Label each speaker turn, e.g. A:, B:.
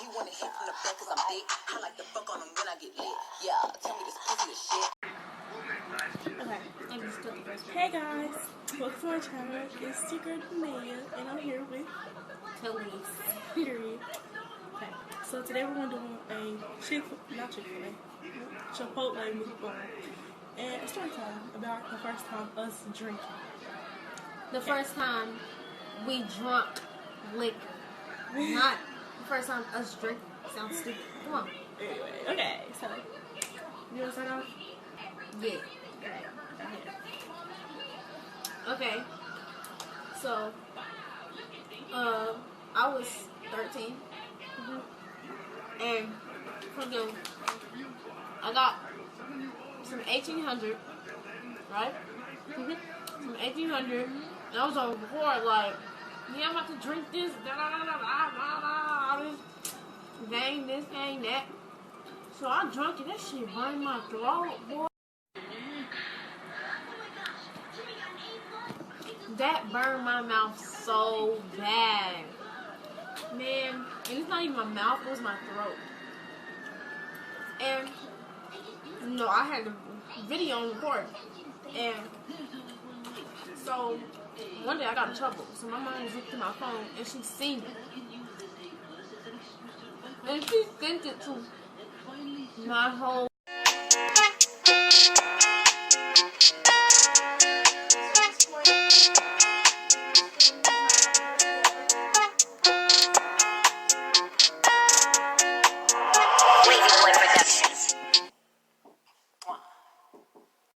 A: He wanna hit from the back 'cause I'm thick. I like to fuck on him when I get lit. Yeah, tell me this pussy is shit.
B: Okay, hey guys, welcome to my channel. It's your girl Maya, and I'm here with Talise. Period. Okay, so today we're gonna do a Chipotle Mukbang, and a story time about the first time us drinking.
C: The first time we drunk liquor, not the first time us drink. Sounds stupid. Come on.
B: Anyway, okay, so you wanna start off?
C: Yeah. Okay. So, I was 13, and from the, I got some 1800, right? Some 1800, and I was on board like, yeah, I'm about to drink this, gang this, gang that. So I drunk it. That shit burned my throat, boy. That burned my mouth so bad, man. And it's not even my mouth; it was my throat. And you know, I had the video on record, and so one day I got in trouble. So my mom was looking at my phone, and she seen it, and she sent it to my whole